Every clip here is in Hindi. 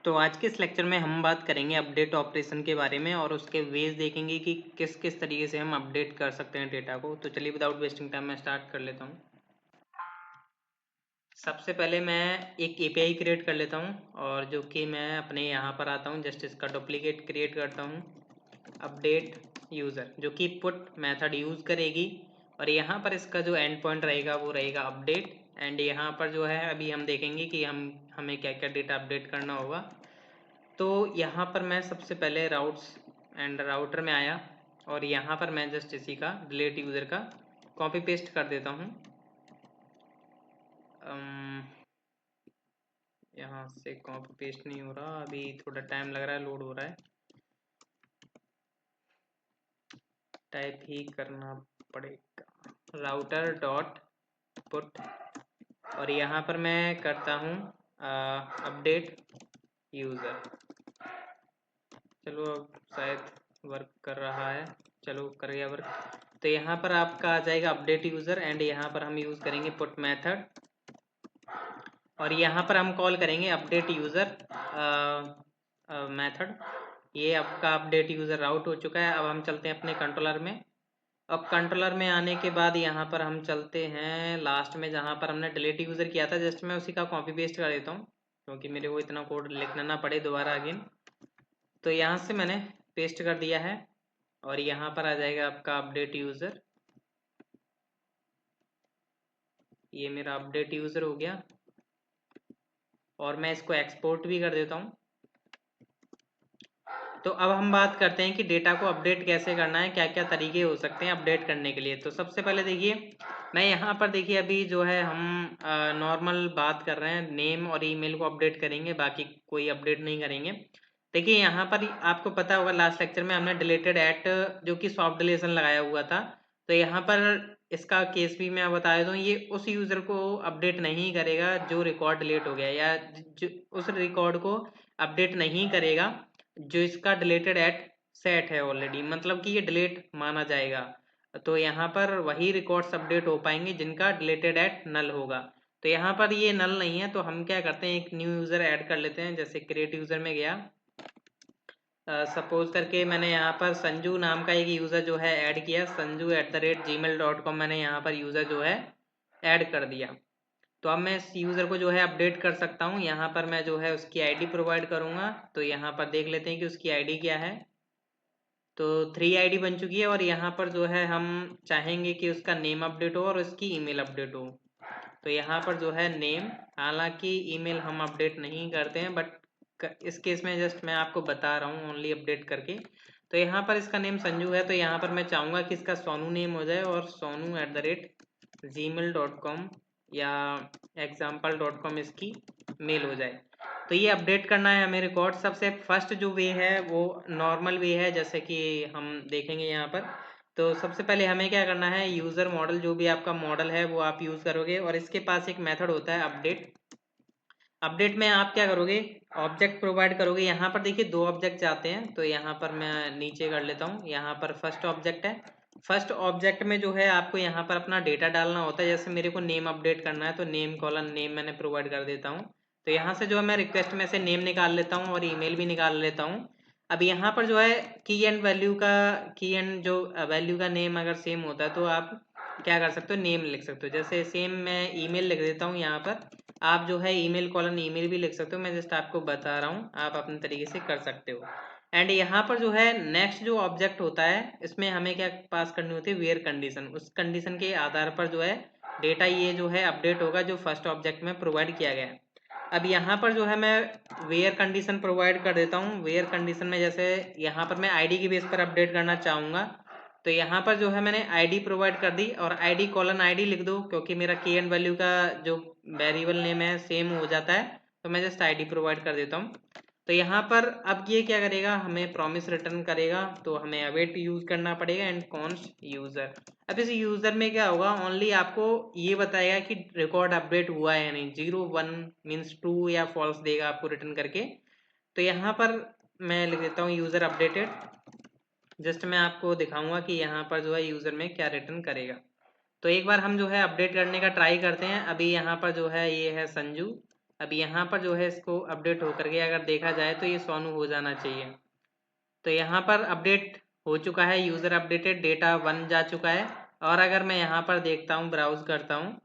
तो आज के इस लेक्चर में हम बात करेंगे अपडेट ऑपरेशन के बारे में और उसके वेज देखेंगे कि किस किस तरीके से हम अपडेट कर सकते हैं डेटा को। तो चलिए विदाउट वेस्टिंग टाइम मैं स्टार्ट कर लेता हूँ। सबसे पहले मैं एक एपीआई क्रिएट कर लेता हूँ और जो कि मैं अपने यहाँ पर आता हूँ, जस्ट इसका डुप्लीकेट क्रिएट करता हूँ। अपडेट यूज़र जो कि पुट मेथड यूज़ करेगी और यहाँ पर इसका जो एंड पॉइंट रहेगा वो रहेगा अपडेट। एंड यहाँ पर जो है अभी हम देखेंगे कि हमें क्या क्या डेटा अपडेट करना होगा। तो यहाँ पर मैं सबसे पहले राउट्स एंड राउटर में आया और यहाँ पर मैं जस्ट इसी का डिलीट यूज़र का कॉपी पेस्ट कर देता हूँ। यहाँ से कॉपी पेस्ट नहीं हो रहा, अभी थोड़ा टाइम लग रहा है, लोड हो रहा है, टाइप ही करना पड़ेगा। राउटर डॉट पुट और यहाँ पर मैं करता हूँ अपडेट यूज़र। चलो अब शायद वर्क कर रहा है, चलो कर गया वर्क। तो यहाँ पर आपका आ जाएगा अपडेट यूज़र एंड यहाँ पर हम यूज़ करेंगे पुट मेथड और यहाँ पर हम कॉल करेंगे अपडेट यूज़र मेथड। ये आपका अपडेट यूज़र राउट हो चुका है। अब हम चलते हैं अपने कंट्रोलर में। अब कंट्रोलर में आने के बाद यहाँ पर हम चलते हैं लास्ट में जहाँ पर हमने डिलीट यूज़र किया था, जस्ट मैं उसी का कॉपी पेस्ट कर देता हूँ क्योंकि मेरे को इतना कोड लिखना ना पड़े दोबारा अगेन। तो यहाँ से मैंने पेस्ट कर दिया है और यहाँ पर आ जाएगा आपका अपडेट यूज़र। ये मेरा अपडेट यूज़र हो गया और मैं इसको एक्सपोर्ट भी कर देता हूँ। तो अब हम बात करते हैं कि डेटा को अपडेट कैसे करना है, क्या क्या तरीके हो सकते हैं अपडेट करने के लिए। तो सबसे पहले देखिए, मैं यहाँ पर देखिए अभी जो है हम नॉर्मल बात कर रहे हैं, नेम और ईमेल को अपडेट करेंगे, बाकी कोई अपडेट नहीं करेंगे। देखिए यहाँ पर आपको पता होगा लास्ट लेक्चर में हमने डिलीटेड एट जो कि सॉफ्ट डिलीशन लगाया हुआ था। तो यहाँ पर इसका केस भी मैं बता देता हूँ, ये उस यूज़र को अपडेट नहीं करेगा जो रिकॉर्ड डिलीट हो गया या जो उस रिकॉर्ड को अपडेट नहीं करेगा जो इसका डिलीटेड एट सेट है ऑलरेडी, मतलब कि ये डिलीट माना जाएगा। तो यहाँ पर वही रिकॉर्ड्स अपडेट हो पाएंगे जिनका डिलीटेड एट नल होगा। तो यहाँ पर ये नल नहीं है तो हम क्या करते हैं, एक न्यू यूज़र ऐड कर लेते हैं। जैसे क्रिएट यूज़र में गया, सपोज करके मैंने यहाँ पर संजू नाम का एक यूज़र जो है ऐड किया, sanju@gmail.com मैंने यहाँ पर यूज़र जो है ऐड कर दिया। तो अब मैं इस यूज़र को जो है अपडेट कर सकता हूँ। यहाँ पर मैं जो है उसकी आईडी प्रोवाइड करूँगा। तो यहाँ पर देख लेते हैं कि उसकी आईडी क्या है। तो 3 आईडी बन चुकी है और यहाँ पर जो है हम चाहेंगे कि उसका नेम अपडेट हो और उसकी ईमेल अपडेट हो। तो यहाँ पर जो है नेम, हालांकि ईमेल हम अपडेट नहीं करते हैं बट इस केस में जस्ट मैं आपको बता रहा हूँ ओनली अपडेट करके। तो यहाँ पर इसका नेम संजू है तो यहाँ पर मैं चाहूँगा कि इसका सोनू नेम हो जाए और sonu@gmail.com या example.com इसकी मेल हो जाए। तो ये अपडेट करना है हमें रिकॉर्ड। सबसे फर्स्ट जो वे है वो नॉर्मल वे है, जैसे कि हम देखेंगे यहाँ पर। तो सबसे पहले हमें क्या करना है, यूज़र मॉडल जो भी आपका मॉडल है वो आप यूज़ करोगे और इसके पास एक मेथड होता है अपडेट। अपडेट में आप क्या करोगे, ऑब्जेक्ट प्रोवाइड करोगे। यहाँ पर देखिए 2 ऑब्जेक्ट आते हैं तो यहाँ पर मैं नीचे कर लेता हूँ। यहाँ पर फर्स्ट ऑब्जेक्ट है। फर्स्ट ऑब्जेक्ट में जो है आपको यहाँ पर अपना डेटा डालना होता है। जैसे मेरे को नेम अपडेट करना है तो नेम कॉलन नेम मैंने प्रोवाइड कर देता हूँ। तो यहाँ से जो है मैं रिक्वेस्ट में से नेम निकाल लेता हूँ और ईमेल भी निकाल लेता हूँ। अब यहाँ पर जो है की एंड वैल्यू का, की एंड जो वैल्यू का नेम अगर सेम होता है तो आप क्या कर सकते हो, नेम लिख सकते हो। जैसे सेम मैं ईमेल लिख देता हूँ यहाँ पर। आप जो है ईमेल कॉलन ईमेल भी लिख सकते हो, मैं जस्ट आपको बता रहा हूँ, आप अपने तरीके से कर सकते हो। एंड यहाँ पर जो है नेक्स्ट जो ऑब्जेक्ट होता है इसमें हमें क्या पास करनी होती है, वेयर कंडीशन। उस कंडीशन के आधार पर जो है डेटा ये जो है अपडेट होगा जो फर्स्ट ऑब्जेक्ट में प्रोवाइड किया गया है। अब यहाँ पर जो है मैं वेयर कंडीशन प्रोवाइड कर देता हूँ। वेयर कंडीशन में जैसे यहाँ पर मैं आईडी के बेस पर अपडेट करना चाहूँगा तो यहाँ पर जो है मैंने आईडी प्रोवाइड कर दी और आईडी कॉलन आईडी लिख दो क्योंकि मेरा की एंड वैल्यू का जो वेरिएबल नेम है सेम हो जाता है। तो मैं जस्ट आईडी प्रोवाइड कर देता हूँ। तो यहाँ पर अब ये क्या करेगा, हमें प्रॉमिस रिटर्न करेगा तो हमें अवेट यूज करना पड़ेगा एंड कॉन्स्ट यूजर। अब इस यूजर में क्या होगा, ओनली आपको ये बताएगा कि रिकॉर्ड अपडेट हुआ है या नहीं। 0 1 मीन्स ट्रू या फॉल्स देगा आपको रिटर्न करके। तो यहाँ पर मैं लिख देता हूँ यूजर अपडेटेड। जस्ट मैं आपको दिखाऊंगा कि यहाँ पर जो है यूजर में क्या रिटर्न करेगा। तो एक बार हम जो है अपडेट करने का ट्राई करते हैं। अभी यहाँ पर जो है ये है संजू अब यहाँ पर जो है इसको अपडेट होकर के अगर देखा जाए तो ये सोनू हो जाना चाहिए। तो यहाँ पर अपडेट हो चुका है, यूज़र अपडेटेड डेटा 1 जा चुका है। और अगर मैं यहाँ पर देखता हूँ, ब्राउज करता हूँ,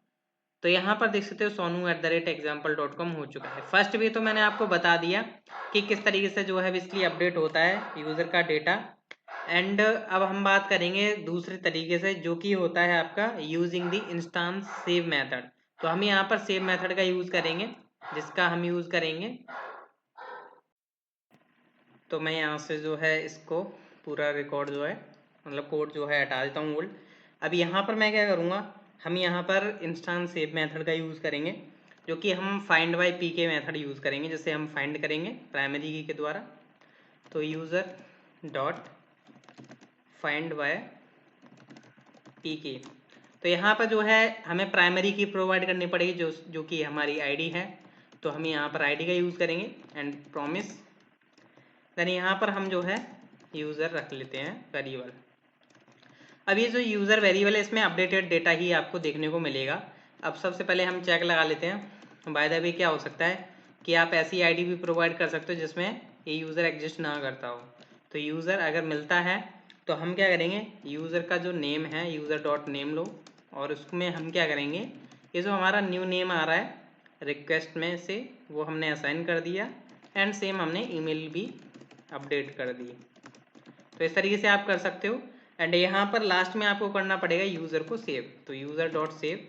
तो यहाँ पर देख सकते हो sonu@example.com हो चुका है। फर्स्ट वे तो मैंने आपको बता दिया कि किस तरीके से जो है बेसिकली अपडेट होता है यूज़र का डेटा। एंड अब हम बात करेंगे दूसरे तरीके से, जो कि होता है आपका using the instance save method. तो हम यहाँ पर सेव मेथड का यूज़ करेंगे, जिसका हम यूज़ करेंगे, तो मैं यहाँ से जो है इसको पूरा रिकॉर्ड जो है मतलब कोड जो है हटा देता हूँ ओल्ड। अब यहाँ पर मैं क्या करूँगा, हम यहाँ पर इंस्टांस सेव मेथड का यूज़ करेंगे, जो कि हम find by PK method use करेंगे, जिससे हम फाइंड करेंगे प्राइमरी की के द्वारा। तो यूज़र डॉट फाइंड बाय पीके, तो यहाँ पर जो है हमें प्राइमरी की प्रोवाइड करनी पड़ेगी, जो कि हमारी आईडी है। तो हम यहाँ पर आईडी का यूज़ करेंगे एंड प्रॉमिस। देन यहाँ पर हम जो है यूज़र रख लेते हैं वेरिएबल। अब ये जो यूज़र वेरिएबल है इसमें अपडेटेड डेटा ही आपको देखने को मिलेगा। अब सबसे पहले हम चेक लगा लेते हैं। बाय द वे क्या हो सकता है कि आप ऐसी आईडी भी प्रोवाइड कर सकते हो जिसमें ये यूज़र एग्जिस्ट ना करता हो। तो यूज़र अगर मिलता है तो हम क्या करेंगे, यूज़र का जो नेम है यूज़र डॉट नेम लो, और उसमें हम क्या करेंगे, ये जो हमारा न्यू नेम आ रहा है रिक्वेस्ट में से वो हमने असाइन कर दिया एंड सेम हमने ईमेल भी अपडेट कर दी। तो इस तरीके से आप कर सकते हो। एंड यहाँ पर लास्ट में आपको करना पड़ेगा यूज़र को सेव, तो यूज़र डॉट सेव,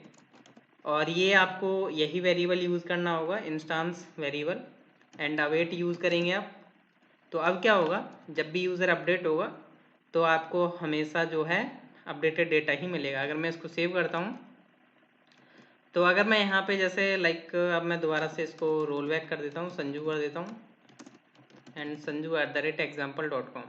और ये आपको यही वेरिएबल यूज़ करना होगा instance variable, and await use करेंगे आप। तो अब क्या होगा, जब भी यूज़र अपडेट होगा तो आपको हमेशा जो है अपडेटेड डेटा ही मिलेगा। अगर मैं इसको सेव करता हूँ तो अगर मैं यहाँ पे जैसे लाइक अब मैं दोबारा से इसको रोल बैक कर देता हूँ, संजू कर देता हूँ एंड sanju@example.com,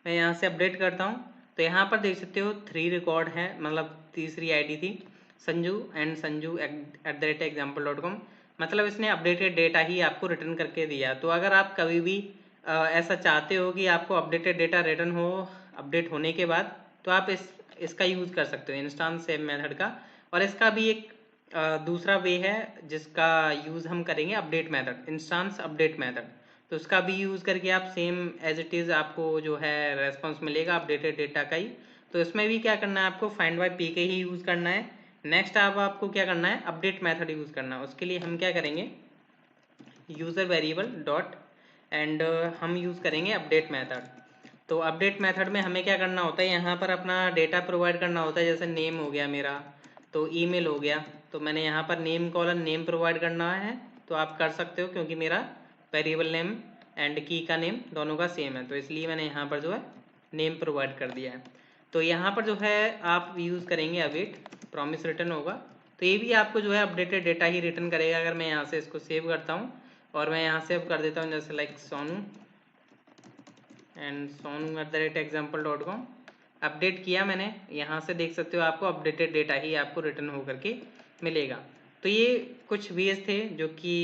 मैं यहाँ से अपडेट करता हूँ। तो यहाँ पर देख सकते हो 3 रिकॉर्ड है, मतलब तीसरी आईडी थी संजू एंड sanju@example.com, मतलब इसने अपडेटेड डेटा ही आपको रिटर्न करके दिया। तो अगर आप कभी भी ऐसा चाहते हो कि आपको अपडेटेड डेटा रिटर्न हो अपडेट होने के बाद, तो आप इसका यूज़ कर सकते हो इंस्टांस सेव मेथड का। और इसका भी एक दूसरा वे है जिसका यूज़ हम करेंगे update method, instance update method. तो उसका भी यूज़ करके आप सेम एज इट इज़ आपको जो है रेस्पॉन्स मिलेगा अपडेटेड डेटा का ही। तो इसमें भी क्या करना है, आपको फाइंड बाय पीके ही यूज़ करना है। नेक्स्ट आपको क्या करना है, अपडेट मेथड यूज़ करना है। उसके लिए हम क्या करेंगे, यूज़र वेरिएबल डॉट एंड हम यूज़ करेंगे अपडेट मेथड। तो अपडेट मेथड में हमें क्या करना होता है, यहाँ पर अपना डेटा प्रोवाइड करना होता है। जैसे नेम हो गया मेरा, तो ईमेल हो गया, तो मैंने यहाँ पर नेम कॉलन नेम प्रोवाइड करना है, तो आप कर सकते हो क्योंकि मेरा वेरिएबल नेम एंड की का नेम दोनों का सेम है, तो इसलिए मैंने यहाँ पर जो है नेम प्रोवाइड कर दिया है। तो यहाँ पर जो है आप यूज़ करेंगे अवेट, प्रॉमिस रिटर्न होगा, तो ये भी आपको जो है अपडेटेड डेटा ही रिटर्न करेगा। अगर मैं यहाँ से इसको सेव करता हूँ और मैं यहाँ से अब कर देता हूँ जैसे like Sonu and sonu@example.com, update किया मैंने, यहाँ से देख सकते हो आपको अपडेटेड डेटा ही आपको रिटर्न होकर के मिलेगा। तो ये कुछ वेज थे जो कि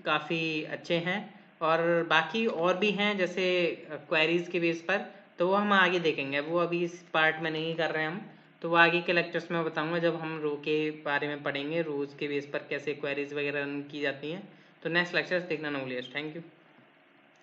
काफ़ी अच्छे हैं, और बाकी और भी हैं जैसे क्वेरीज़ के बेस पर, तो वो हम आगे देखेंगे। वो अभी इस पार्ट में नहीं कर रहे हैं हम, तो वो आगे के लेक्चर्स में बताऊंगा जब हम रो के बारे में पढ़ेंगे, रोज़ के बेस पर कैसे क्वेरीज़ वगैरह रन की जाती हैं। तो नेक्स्ट लेक्चर्स देखना ना भूलिए। Thank you.